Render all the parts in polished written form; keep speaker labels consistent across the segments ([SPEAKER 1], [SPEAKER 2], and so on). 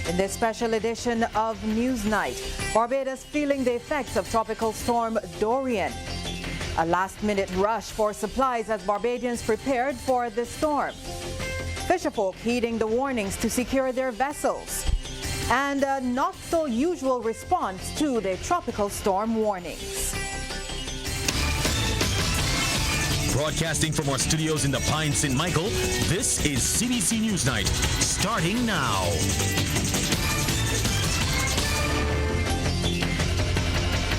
[SPEAKER 1] In this special edition of Newsnight, Barbados feeling the effects of tropical storm Dorian. A last-minute rush for supplies as Barbadians prepared for the storm. Fisherfolk heeding the warnings to secure their vessels. And a not-so-usual response to the tropical storm warnings.
[SPEAKER 2] Broadcasting from our studios in the Pine St. Michael, this is CBC Newsnight, starting now.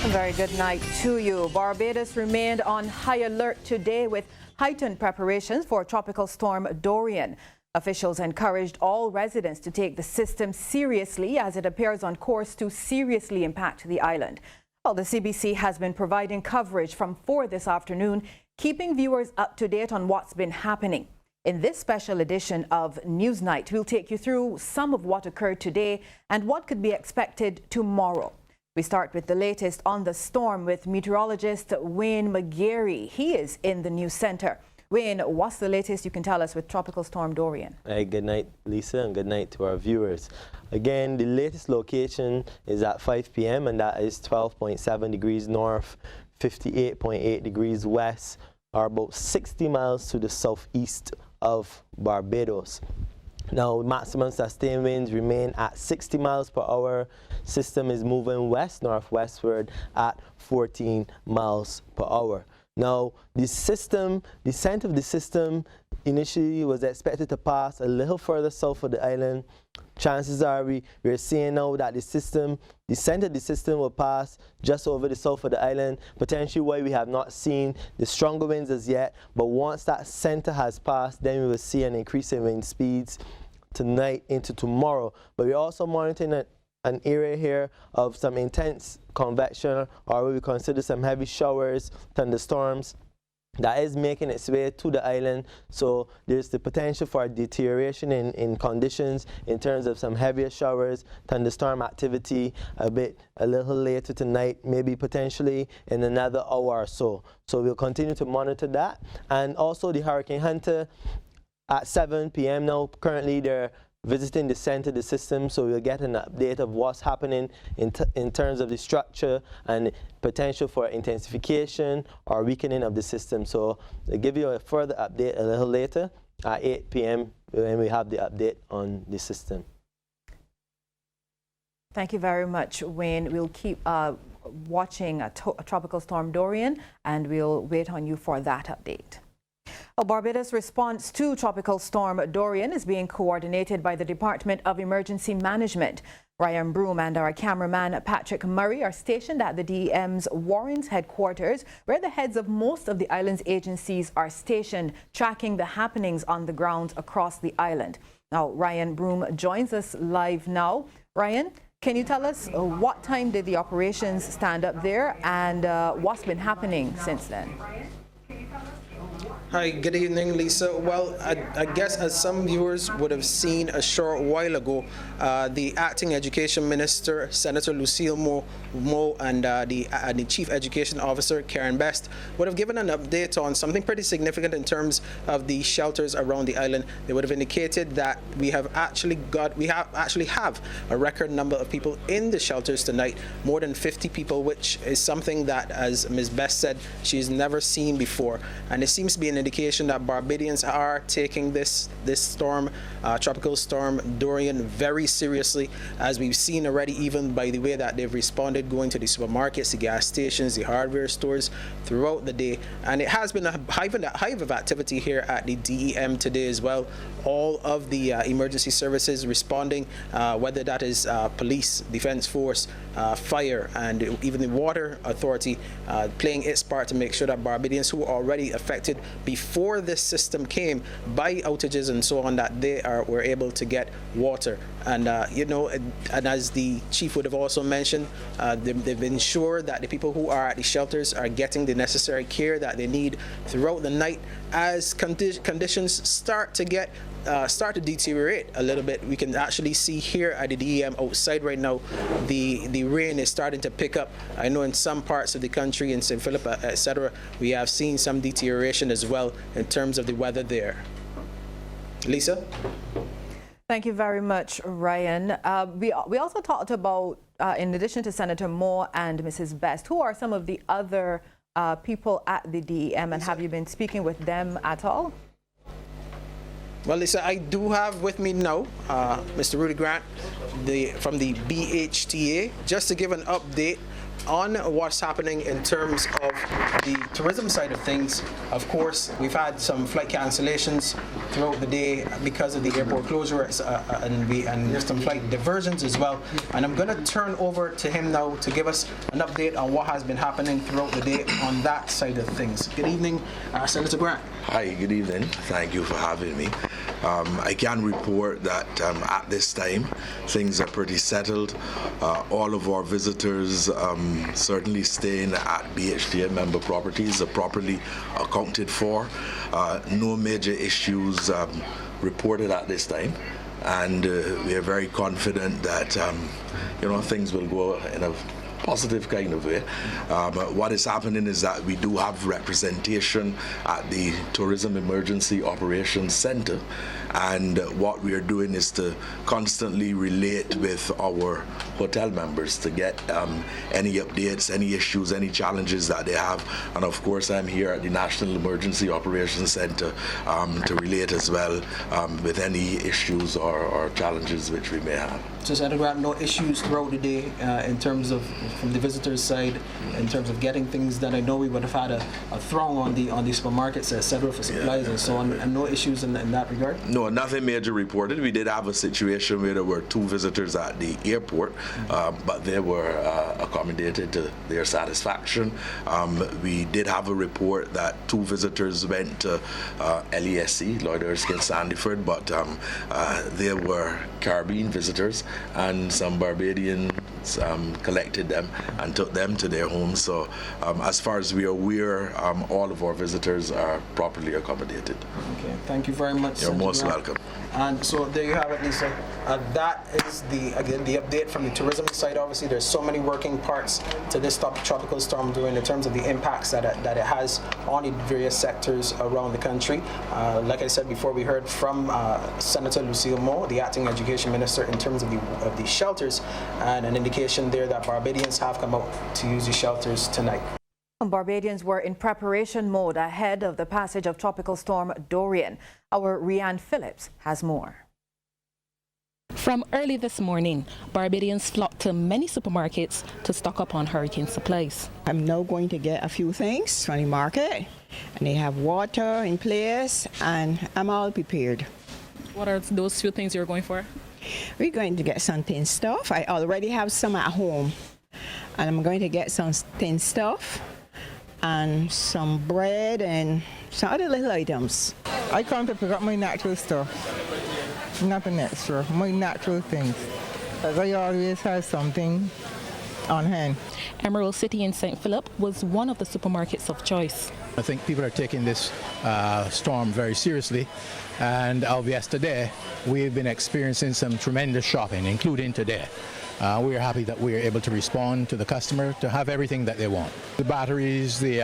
[SPEAKER 1] A very good night to you. Barbados remained on high alert today with heightened preparations for tropical storm Dorian. Officials encouraged all residents to take the system seriously as it appears on course to seriously impact the island. Well, the CBC has been providing coverage from 4 this afternoon, keeping viewers up to date on what's been happening. In this special edition of Newsnight, we'll take you through some of what occurred today and what could be expected tomorrow. We start with the latest on the storm with meteorologist Wayne McGarry. He is in the news center. Wayne, what's the latest you can tell us with Tropical Storm Dorian?
[SPEAKER 3] Hey, good night, Lisa, and good night to our viewers. Again, the latest location is at 5 p.m. and that is 12.7 degrees north, 58.8 degrees west, or about 60 miles to the southeast of Barbados. Now, maximum sustained winds remain at 60 miles per hour. System is moving west-northwestward at 14 miles per hour. Now, the center of the system initially was expected to pass a little further south of the island. Chances are we're seeing now that the center of the system will pass just over the south of the island, potentially why we have not seen the stronger winds as yet. But once that center has passed, then we will see an increase in wind speeds tonight into tomorrow. But we're also monitoring an area here of some intense convection, or what we consider some heavy showers, thunderstorms, that is making its way to the island. So there's the potential for a deterioration in conditions in terms of some heavier showers, thunderstorm activity a little later tonight, maybe potentially in another hour or so. So we'll continue to monitor that. And also the Hurricane Hunter at 7 p.m. now, currently they're visiting the center of the system, so we'll get an update of what's happening in terms of the structure and potential for intensification or weakening of the system. So I'll give you a further update a little later at 8 p.m. when we have the update on the system. Thank you very much, Wayne. We'll keep watching a tropical storm Dorian, and we'll wait on you for that update. Barbados' response to Tropical Storm Dorian is being coordinated by the Department of Emergency Management. Ryan Broom and our cameraman Patrick Murray are stationed at the DEM's Warrens headquarters, where the heads of most of the island's agencies are stationed, tracking the happenings on the ground across the island. Now, Ryan Broom joins us live now. Ryan, can you tell us what time did the operations stand up there and what's been happening since then?
[SPEAKER 4] Hi, good evening, Lisa. Well, I guess as some viewers would have seen a short while ago, the acting education minister, Senator Lucille Moe, and the chief education officer, Karen Best, would have given an update on something pretty significant in terms of the shelters around the island. They would have indicated that we actually have a record number of people in the shelters tonight, more than 50 people, which is something that, as Ms. Best said, she's never seen before. And it seems to be an indication that Barbadians are taking this storm, tropical storm Dorian, very seriously, as we've seen already, even by the way that they've responded, going to the supermarkets, the gas stations, the hardware stores throughout the day. And it has been a hive of activity here at the DEM today as well. All of the emergency services responding, whether that is police, defense force, fire, and even the water authority playing its part to make sure that Barbadians who were already affected before this system came by outages and so on, that they were able to get water. And and as the chief would have also mentioned, they've ensured that the people who are at the shelters are getting the necessary care that they need throughout the night. As conditions start to deteriorate a little bit, we can actually see here at the DEM outside right now, the rain is starting to pick up. I know in some parts of the country, in St. Philip, etc., we have seen some deterioration as well in terms of the weather there. Lisa?
[SPEAKER 1] Thank you very much, Ryan. We also talked about, in addition to Senator Moore and Mrs. Best, who are some of the other people at the DEM, and have you been speaking with them at all?
[SPEAKER 4] Well, Lisa, I do have with me now Mr. Rudy Grant from the BHTA, just to give an update on what's happening in terms of the tourism side of things. Of course, we've had some flight cancellations throughout the day because of the airport closure, and some flight diversions as well. And I'm going to turn over to him now to give us an update on what has been happening throughout the day on that side of things. Good evening, Senator Grant.
[SPEAKER 5] Hi, good evening. Thank you for having me. I can report that at this time, things are pretty settled. All of our visitors certainly staying at BHTA member properties are properly accounted for. No major issues reported at this time. And we are very confident that, things will go in a positive kind of way. What is happening is that we do have representation at the Tourism Emergency Operations Center, and what we are doing is to constantly relate with our hotel members to get any updates, any issues, any challenges that they have. And of course, I'm here at the National Emergency Operations Center to relate as well with any issues or challenges which we may have.
[SPEAKER 4] So, Senator Grant, no issues throughout the day in terms of, from the visitors' side, in terms of getting things done. I know we would have had a throng on the supermarkets, etc., for supplies and so on, and no issues in that regard?
[SPEAKER 5] No, nothing major reported. We did have a situation where there were 2 visitors at the airport, but they were accommodated to their satisfaction. We did have a report that 2 visitors went to LESC, Lloyd Erskine Sandyford, but they were Caribbean visitors, and some Barbadians collected them and took them to their homes. So as far as we are aware, all of our visitors are properly accommodated.
[SPEAKER 4] Okay, thank you very much.
[SPEAKER 5] You're most welcome.
[SPEAKER 4] And so there you have it, Lisa. That is the update from the tourism side. Obviously, there's so many working parts to this tropical storm Dorian in terms of the impacts that it has on the various sectors around the country. Like I said before, we heard from Senator Lucille Moore, the acting education minister, in terms of the shelters, and an indication there that Barbadians have come out to use the shelters tonight.
[SPEAKER 1] Barbadians were in preparation mode ahead of the passage of Tropical Storm Dorian. Our Rianne Phillips has more.
[SPEAKER 6] From early this morning, Barbadians flocked to many supermarkets to stock up on hurricane supplies.
[SPEAKER 7] I'm now going to get a few things from the market, and they have water in place, and I'm all prepared.
[SPEAKER 6] What are those few things you're going for?
[SPEAKER 7] We're going to get some thin stuff. I already have some at home, and I'm going to get some thin stuff and some bread and some other little items.
[SPEAKER 8] I come to pick up my natural stuff, nothing extra, my natural things, because I always have something on hand.
[SPEAKER 6] Emerald City in St. Philip was one of the supermarkets of choice.
[SPEAKER 9] I think people are taking this storm very seriously, and of yesterday we've been experiencing some tremendous shopping, including today. We are happy that we are able to respond to the customer to have everything that they want. The batteries, the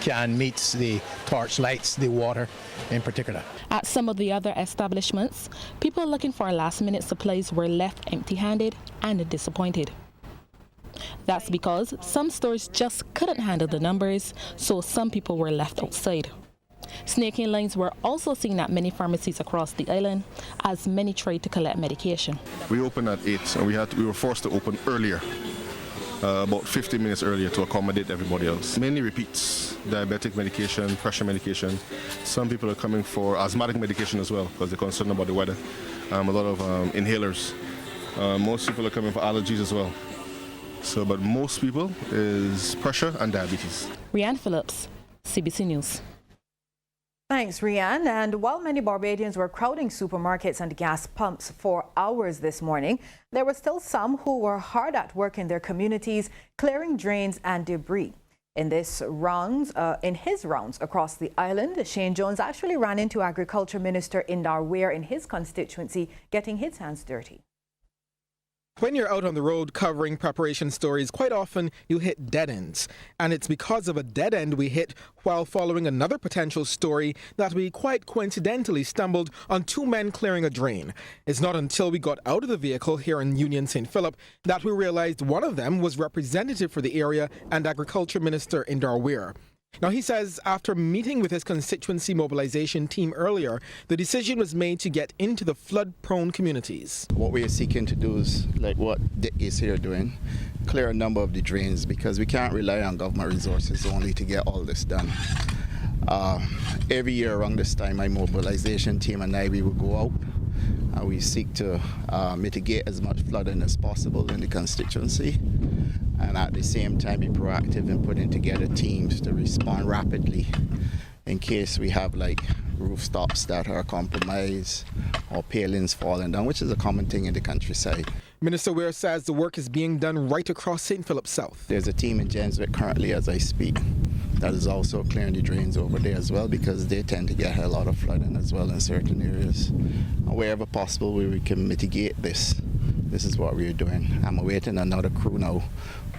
[SPEAKER 9] canned meats, the torch lights, the water in particular.
[SPEAKER 6] At some of the other establishments, people looking for last-minute supplies were left empty-handed and disappointed. That's because some stores just couldn't handle the numbers, so some people were left outside. Snaking lines were also seen at many pharmacies across the island as many tried to collect medication.
[SPEAKER 10] We opened at 8 and we were forced to open earlier, about 15 minutes earlier to accommodate everybody else. Mainly repeats, diabetic medication, pressure medication. Some people are coming for asthmatic medication as well because they're concerned about the weather. A lot of inhalers. Most people are coming for allergies as well. But most people is pressure and diabetes.
[SPEAKER 6] Rianne Phillips, CBC News.
[SPEAKER 1] Thanks, Rianne. And while many Barbadians were crowding supermarkets and gas pumps for hours this morning, there were still some who were hard at work in their communities, clearing drains and debris. In his rounds across the island, Shane Jones actually ran into Agriculture Minister Indar Ware in his constituency, getting his hands dirty.
[SPEAKER 4] When you're out on the road covering preparation stories, quite often you hit dead ends. And it's because of a dead end we hit while following another potential story that we quite coincidentally stumbled on two men clearing a drain. It's not until we got out of the vehicle here in Union St. Philip that we realized one of them was representative for the area and Agriculture Minister in Darweer. Now, he says after meeting with his constituency mobilization team earlier, the decision was made to get into the flood-prone communities.
[SPEAKER 11] What we are seeking to do is, like what Dick is here doing, clear a number of the drains, because we can't rely on government resources only to get all this done. Every year around this time, my mobilization team and I, we will go out and we seek to mitigate as much flooding as possible in the constituency, and at the same time be proactive in putting together teams to respond rapidly in case we have like rooftops that are compromised or palings falling down, which is a common thing in the countryside.
[SPEAKER 4] Minister Ware says the work is being done right across St. Philip South.
[SPEAKER 11] There's a team in Jenswick currently as I speak that is also clearing the drains over there as well, because they tend to get a lot of flooding as well in certain areas. And wherever possible where we can mitigate this is what we're doing. I'm awaiting another crew now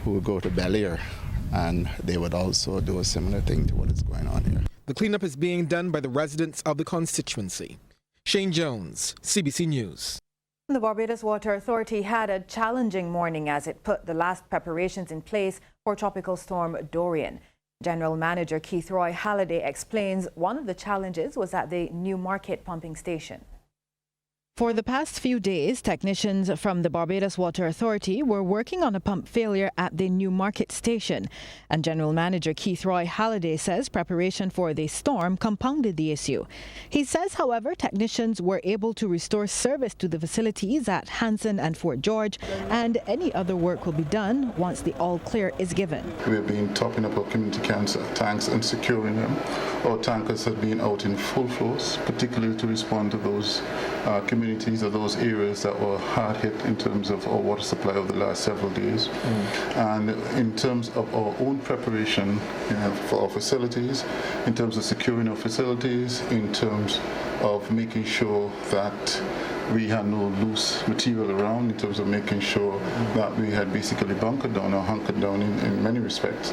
[SPEAKER 11] who will go to Bellier, and they would also do a similar thing to what is going on here.
[SPEAKER 4] The cleanup is being done by the residents of the constituency. Shane Jones, CBC News.
[SPEAKER 1] The Barbados Water Authority had a challenging morning as it put the last preparations in place for Tropical Storm Dorian. General Manager Keith Roy Halliday explains one of the challenges was at the Newmarket pumping station. For the past few days, technicians from the Barbados Water Authority were working on a pump failure at the Newmarket station. And General Manager Keith Roy Halliday says preparation for the storm compounded the issue. He says, however, technicians were able to restore service to the facilities at Hanson and Fort George, and any other work will be done once the all clear is given.
[SPEAKER 12] We have been topping up our community tanks and securing them. Our tankers have been out in full force, particularly to respond to those communities or those areas that were hard hit in terms of our water supply over the last several days. And in terms of our own preparation for our facilities, in terms of securing our facilities, in terms of making sure that we had no loose material around, in terms of making sure that we had basically bunkered down or hunkered down in many respects.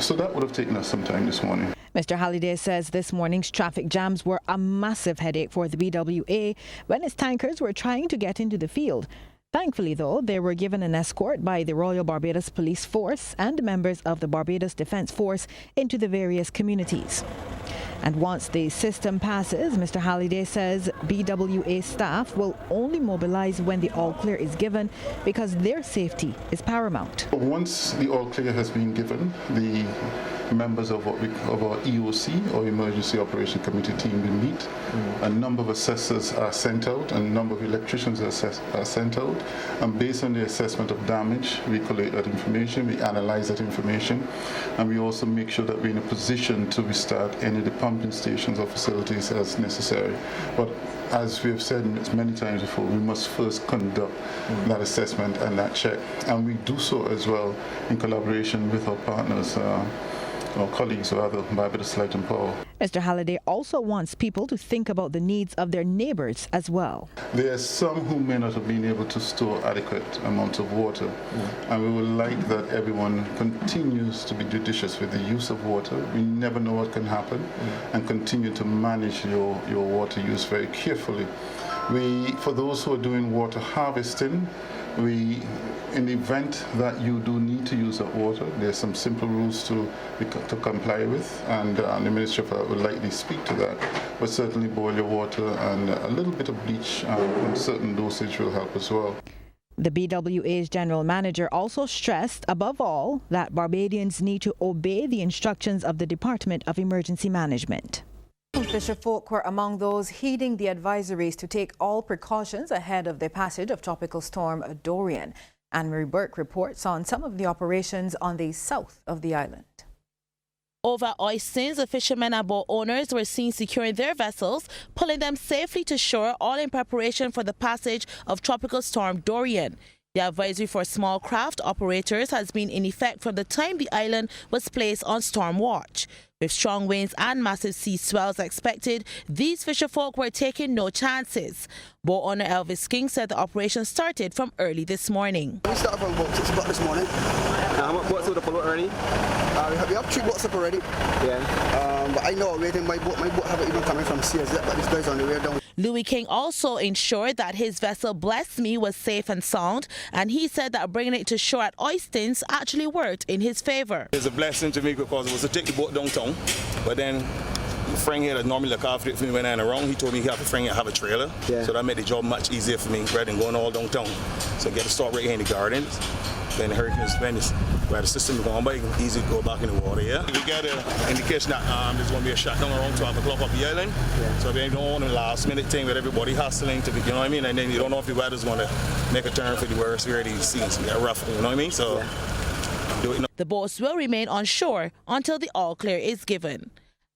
[SPEAKER 12] So that would have taken us some time this morning.
[SPEAKER 1] Mr. Halliday says this morning's traffic jams were a massive headache for the BWA when its tankers were trying to get into the field. Thankfully, though, they were given an escort by the Royal Barbados Police Force and members of the Barbados Defence Force into the various communities. And once the system passes, Mr. Halliday says BWA staff will only mobilize when the all clear is given because their safety is paramount.
[SPEAKER 12] Once the all clear has been given, the members of our EOC, or Emergency Operation Committee team, will meet. A number of assessors are sent out, and a number of electricians are sent out. And based on the assessment of damage, we collate that information, we analyze that information, and we also make sure that we're in a position to restart any of the pumping stations or facilities as necessary. But as we have said many times before, we must first conduct that assessment and that check. And we do so as well in collaboration with our partners, our colleagues or other Barbados Light and Power.
[SPEAKER 1] Mr. Halliday also wants people to think about the needs of their neighbours as well.
[SPEAKER 12] There are some who may not have been able to store adequate amounts of water, and we would like that everyone continues to be judicious with the use of water. We never know what can happen, and continue to manage your water use very carefully. For those who are doing water harvesting, in the event that you do need to use that water, there's some simple rules to comply with, and the Ministry of Health will likely speak to that. But certainly boil your water, and a little bit of bleach and certain dosage will help as well.
[SPEAKER 1] The BWA's general manager also stressed, above all, that Barbadians need to obey the instructions of the Department of Emergency Management. Fisherfolk were among those heeding the advisories to take all precautions ahead of the passage of Tropical Storm Dorian. Anne-Marie Burke reports on some of the operations on the south of the island.
[SPEAKER 6] Over oysters, the fishermen and boat owners were seen securing their vessels, pulling them safely to shore, all in preparation for the passage of Tropical Storm Dorian. The advisory for small craft operators has been in effect from the time the island was placed on storm watch. With strong winds and massive sea swells expected, these fisherfolk were taking no chances. Boat owner Elvis King said the operation started from early this morning.
[SPEAKER 13] We started from about 6 o'clock this morning.
[SPEAKER 14] How much boats would have followed already?
[SPEAKER 13] We have 3 boats up already.
[SPEAKER 14] Yeah.
[SPEAKER 13] But I know waiting my boat haven't even coming from sea yet, but this guy's on the way down.
[SPEAKER 6] Louis King also ensured that his vessel Bless Me was safe and sound, and he said that bringing it to shore at Oistins actually worked in his favor.
[SPEAKER 15] It's a blessing to me because it was to take the boat downtown, but then Frank here that normally look after it for me when I'm around, he told me he have a trailer, so that made the job much easier for me rather than going all downtown. So get to start right here in the gardens. Then the hurricanes Venice, where the system is going by, you can easily go back in the water, yeah? We get an indication that there's going to be a shutdown around 12 o'clock up the island. So they don't want a last minute thing with everybody hustling to, you know what I mean? And then you don't know if the weather's going to make a turn for the worse, where these seas get rough, you know what I mean? So do it.
[SPEAKER 6] The boats will remain on shore until the all clear is given.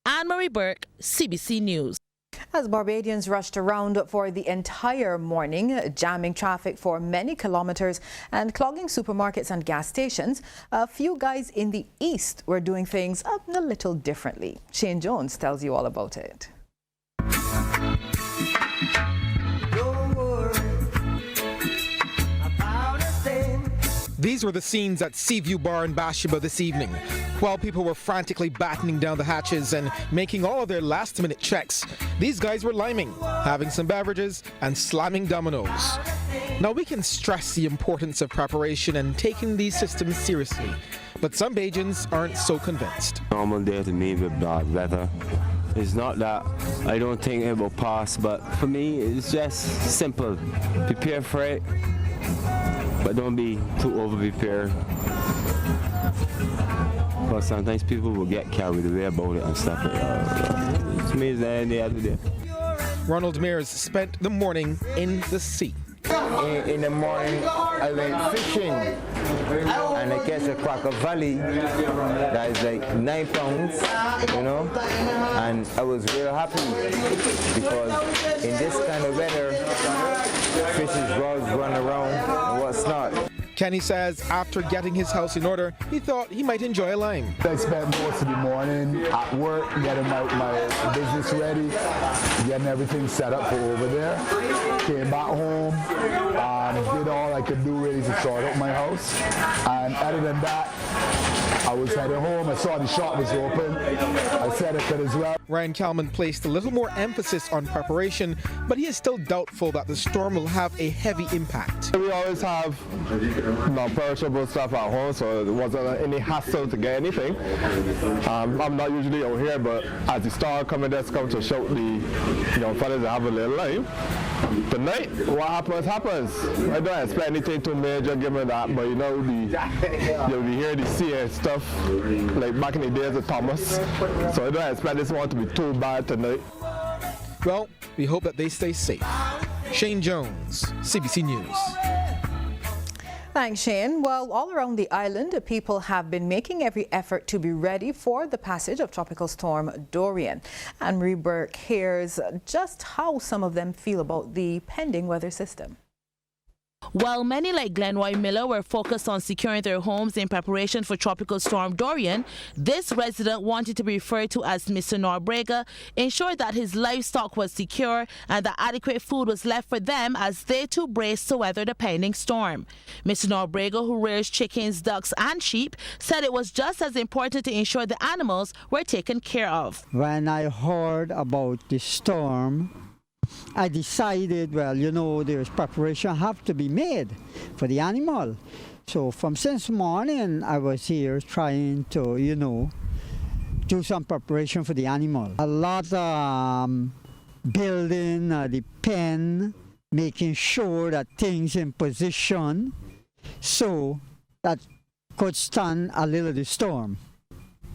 [SPEAKER 6] Anne-Marie Burke, CBC News.
[SPEAKER 1] As Barbadians rushed around for the entire morning, jamming traffic for many kilometers and clogging supermarkets and gas stations, a few guys in the east were doing things a little differently. Shane Jones tells you all about it.
[SPEAKER 16] These were the scenes at Seaview Bar in Bathsheba this evening. While people were frantically battening down the hatches and making all of their last-minute checks, these guys were liming, having some beverages and slamming dominoes. Now we can stress the importance of preparation and taking these systems seriously, but some Bajans aren't so convinced.
[SPEAKER 17] Normal day to me with bad weather. It's not that I don't think it will pass, but for me it's just simple. Prepare for it, but don't be too over-prepared. But sometimes people will get carried away about it and stuff like that. To me, it's any other day.
[SPEAKER 16] Ronald Mears spent the morning in the sea.
[SPEAKER 18] In the morning, I went fishing and I catch a cracker valley that is like 9 pounds, you know, and I was real happy because in this kind of weather, fishes run around and what's not.
[SPEAKER 16] Kenny says after getting his house in order, he thought he might enjoy a lime.
[SPEAKER 19] I spent most of the morning at work, getting my business ready, getting everything set up for over there. Came back home, did all I could do really to sort out my house. And other than that, I was heading home. I saw the shop was open. I said I could as well.
[SPEAKER 16] Ryan Kalman placed a little more emphasis on preparation, but he is still doubtful that the storm will have a heavy impact.
[SPEAKER 20] We always have non-perishable stuff at home, so it wasn't any hassle to get anything. I'm not usually out here, but as the storm coming, that's come to show the young fellas to have a little life. Tonight, what happens, happens. I don't expect anything too major given that, but you know, you'll be hearing the sea stuff like back in the days of Thomas. So I don't expect this one to be too bad tonight.
[SPEAKER 16] Well, we hope that they stay safe. Shane Jones, CBC News.
[SPEAKER 1] Thanks, Shane. Well, all around the island, people have been making every effort to be ready for the passage of Tropical Storm Dorian. Anne-Marie Burke hears just how some of them feel about the pending weather system.
[SPEAKER 6] While many like Glenroy Miller were focused on securing their homes in preparation for Tropical Storm Dorian, this resident wanted to be referred to as Mr. Norbrega ensured that his livestock was secure and that adequate food was left for them as they too braced to weather the pending storm. Mr. Norbrega, who rears chickens, ducks and sheep, said it was just as important to ensure the animals were taken care of.
[SPEAKER 21] When I heard about the storm, I decided, well, you know, there's preparation have to be made for the animal. So from since morning, I was here trying to, you know, do some preparation for the animal. A lot building the pen, making sure that things in position so that could stand a little of the storm,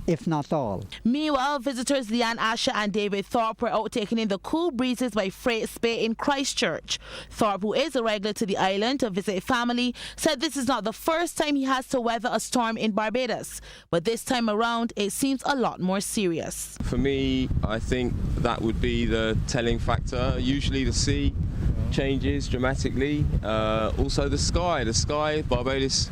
[SPEAKER 21] if not all.
[SPEAKER 6] Meanwhile, visitors Leanne Asher and David Thorpe were out taking in the cool breezes by Freights Bay in Christchurch. Thorpe, who is a regular to the island to visit family, said this is not the first time he has to weather a storm in Barbados, but this time around it seems a lot more serious.
[SPEAKER 22] For me, I think that would be the telling factor. Usually the sea changes dramatically. Also the sky, Barbados,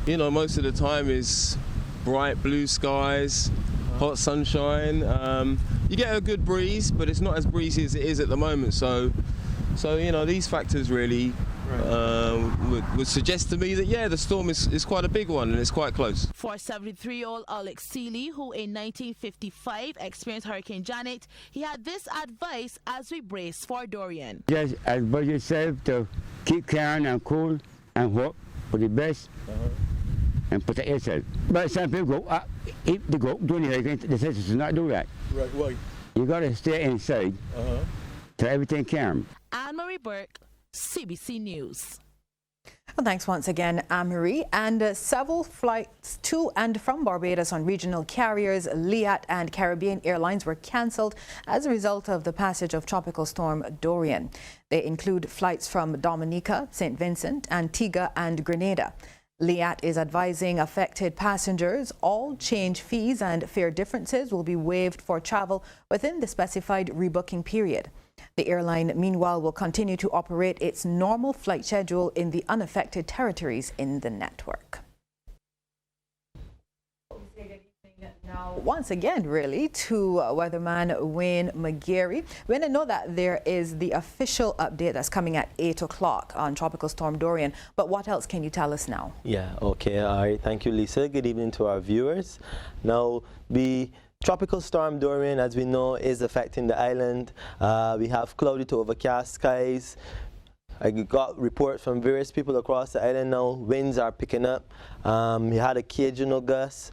[SPEAKER 22] you know, most of the time is bright blue skies, hot sunshine. You get a good breeze, but it's not as breezy as it is at the moment. So So, you know, these factors really would suggest to me that, yeah, the storm is quite a big one and it's quite close.
[SPEAKER 2] For 73-year-old Alex Seeley, who in 1955 experienced Hurricane Janet, he had this advice as we brace for Dorian.
[SPEAKER 3] Just advise yourself to keep calm and cool and hope for the best and protect yourself. But some people go, if they go during the hurricane, they say to not do that.
[SPEAKER 22] Right, why?
[SPEAKER 3] You got to stay inside till everything calm.
[SPEAKER 2] Anne-Marie Burke, CBC News.
[SPEAKER 1] Well, thanks once again, Anne-Marie. And several flights to and from Barbados on regional carriers, Liat and Caribbean Airlines were cancelled as a result of the passage of Tropical Storm Dorian. They include flights from Dominica, St. Vincent, Antigua and Grenada. Liat is advising affected passengers all change fees and fare differences will be waived for travel within the specified rebooking period. The airline, meanwhile, will continue to operate its normal flight schedule in the unaffected territories in the network. Now, once again, really, to weatherman Wayne McGarry. Wayne, I know that there is the official update that's coming at 8 o'clock on Tropical Storm Dorian, but what else can you tell us now?
[SPEAKER 23] Yeah, okay, all right. Thank you, Lisa. Good evening to our viewers. Now, the Tropical Storm Dorian, as we know, is affecting the island. We have cloudy to overcast skies. I got reports from various people across the island now. Winds are picking up. We had occasional gusts,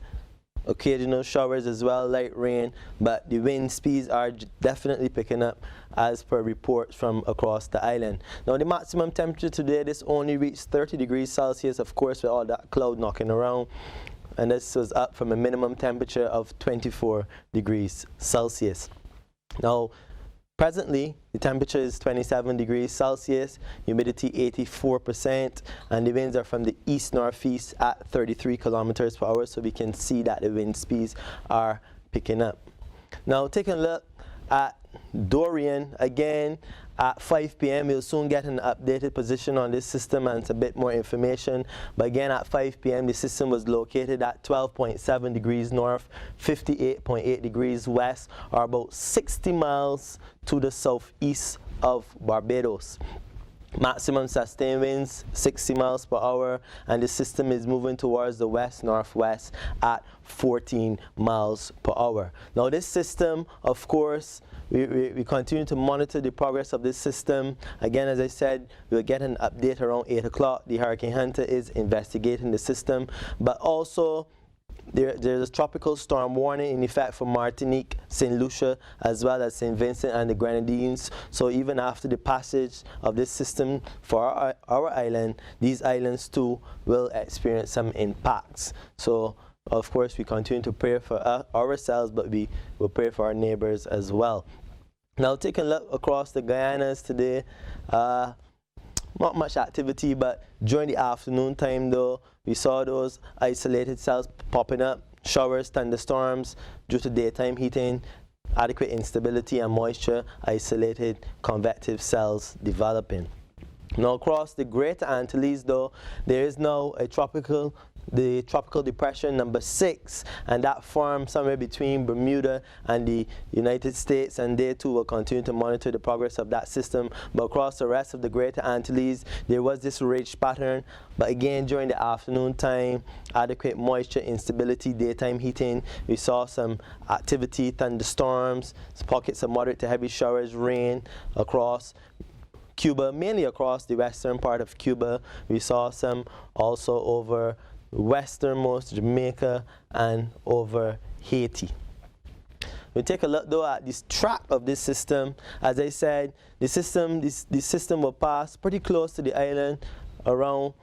[SPEAKER 23] occasional showers as well, light rain, but the wind speeds are definitely picking up as per reports from across the island. Now, the maximum temperature today, this only reached 30 degrees Celsius, of course, with all that cloud knocking around. And this was up from a minimum temperature of 24 degrees Celsius. Now, presently, the temperature is 27 degrees Celsius, humidity 84%, and the winds are from the east-northeast at 33 kilometers per hour, so we can see that the wind speeds are picking up. Now, taking a look at Dorian, again, at 5 p.m. we'll soon get an updated position on this system and a bit more information. But again, at 5 p.m. the system was located at 12.7 degrees north, 58.8 degrees west, or about 60 miles to the southeast of Barbados. Maximum sustained winds 60 miles per hour, and the system is moving towards the west-northwest at 14 miles per hour. Now, this system, of course, we continue to monitor the progress of this system. Again, as I said, we'll get an update around 8 o'clock. The Hurricane Hunter is investigating the system, but also there's a tropical storm warning in effect for Martinique, St. Lucia, as well as St. Vincent and the Grenadines. So even after the passage of this system for our island, these islands too will experience some impacts. So of course we continue to pray for ourselves, but we will pray for our neighbors as well. Now, taking a look across the Guyanas today, not much activity, but during the afternoon time though, we saw those isolated cells popping up, showers, thunderstorms due to daytime heating, adequate instability and moisture, isolated convective cells developing. Now, across the Greater Antilles though, there is now a tropical depression number 6, and that formed somewhere between Bermuda and the United States, and they too will continue to monitor the progress of that system. But across the rest of the Greater Antilles, there was this ridge pattern, but again during the afternoon time, adequate moisture, instability, daytime heating, we saw some activity, thunderstorms, pockets of moderate to heavy showers, rain across Cuba, mainly across the western part of Cuba. We saw some also over westernmost Jamaica and over Haiti. We take a look though at this track of this system. As I said, the system will pass pretty close to the island around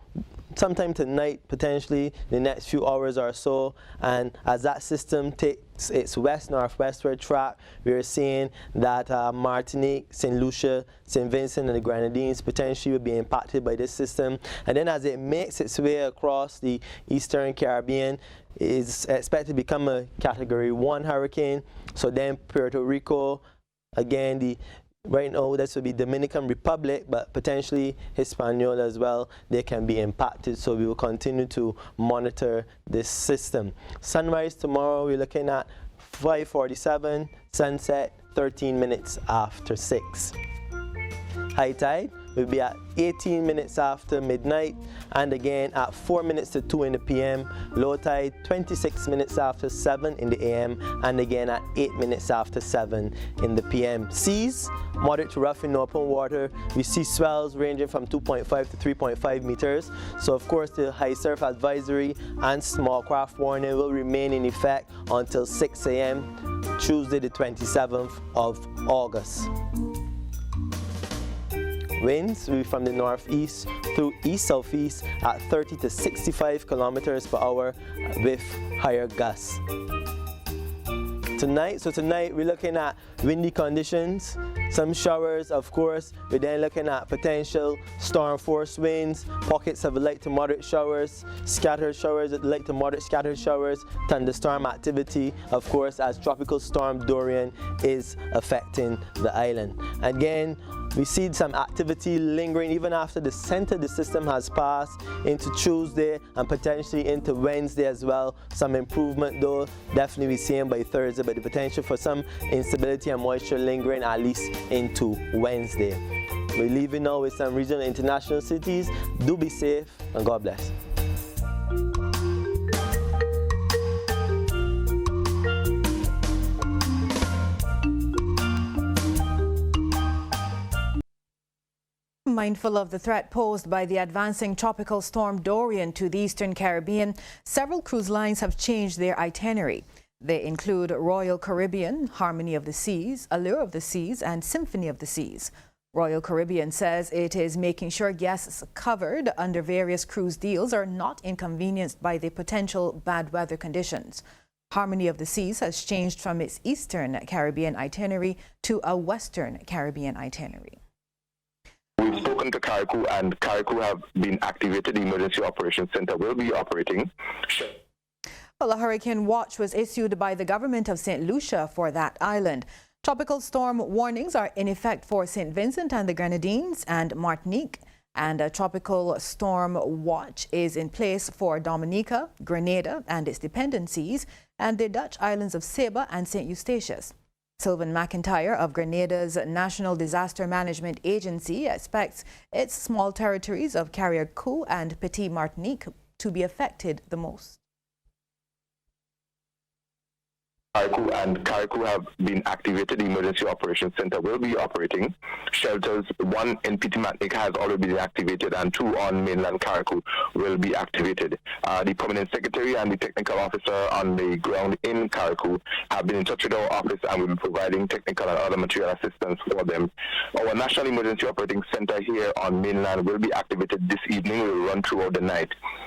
[SPEAKER 23] sometime tonight, potentially the next few hours or so, and as that system takes its west-northwestward track, we are seeing that Martinique, St. Lucia, St. Vincent and the Grenadines potentially will be impacted by this system. And then as it makes its way across the Eastern Caribbean, it is expected to become a Category 1 hurricane. So then Puerto Rico, again, right now this will be Dominican Republic, but potentially Hispaniola as well, they can be impacted. So we will continue to monitor this system. Sunrise tomorrow, we're looking at 5:47, sunset 13 minutes after 6. High tide will be at 18 minutes after midnight, and again at 4 minutes to 2 in the p.m. Low tide 26 minutes after 7 in the a.m. and again at 8 minutes after 7 in the p.m. Seas moderate to rough in open water. We see swells ranging from 2.5 to 3.5 meters. So of course the high surf advisory and small craft warning will remain in effect until 6 a.m. Tuesday the 27th of August. Winds will be from the northeast through east-southeast at 30 to 65 kilometers per hour with higher gusts. Tonight we're looking at windy conditions, some showers, of course. We're then looking at potential storm force winds, pockets of light to moderate showers, scattered showers, light to moderate scattered showers, thunderstorm activity, of course, as Tropical Storm Dorian is affecting the island. Again, we see some activity lingering even after the center of the system has passed into Tuesday and potentially into Wednesday as well. Some improvement though, definitely we're seeing by Thursday, but the potential for some instability and moisture lingering at least into Wednesday. We're leaving now with some regional and international cities. Do be safe and God bless.
[SPEAKER 1] Mindful of the threat posed by the advancing tropical storm Dorian to the Eastern Caribbean, several cruise lines have changed their itinerary. They include Royal Caribbean, Harmony of the Seas, Allure of the Seas, and Symphony of the Seas. Royal Caribbean says it is making sure guests covered under various cruise deals are not inconvenienced by the potential bad weather conditions. Harmony of the Seas has changed from its Eastern Caribbean itinerary to a Western Caribbean itinerary.
[SPEAKER 5] We've spoken to Carriacou, and Carriacou have been activated. The Emergency Operations Center will be operating.
[SPEAKER 1] Well, a hurricane watch was issued by the government of St. Lucia for that island. Tropical storm warnings are in effect for St. Vincent and the Grenadines and Martinique, and a tropical storm watch is in place for Dominica, Grenada and its dependencies, and the Dutch islands of Saba and St. Eustatius. Sylvan McIntyre of Grenada's National Disaster Management Agency expects its small territories of Carriacou and Petit Martinique to be affected the most.
[SPEAKER 5] Carriacou have been activated. The Emergency Operations Center will be operating. Shelters, one in Petit Martinique has already been activated, and 2 on mainland Carriacou will be activated. The Permanent Secretary and the Technical Officer on the ground in Carriacou have been in touch with our office and will be providing technical and other material assistance for them. Our National Emergency Operating Center here on mainland will be activated this evening. We will run throughout the night.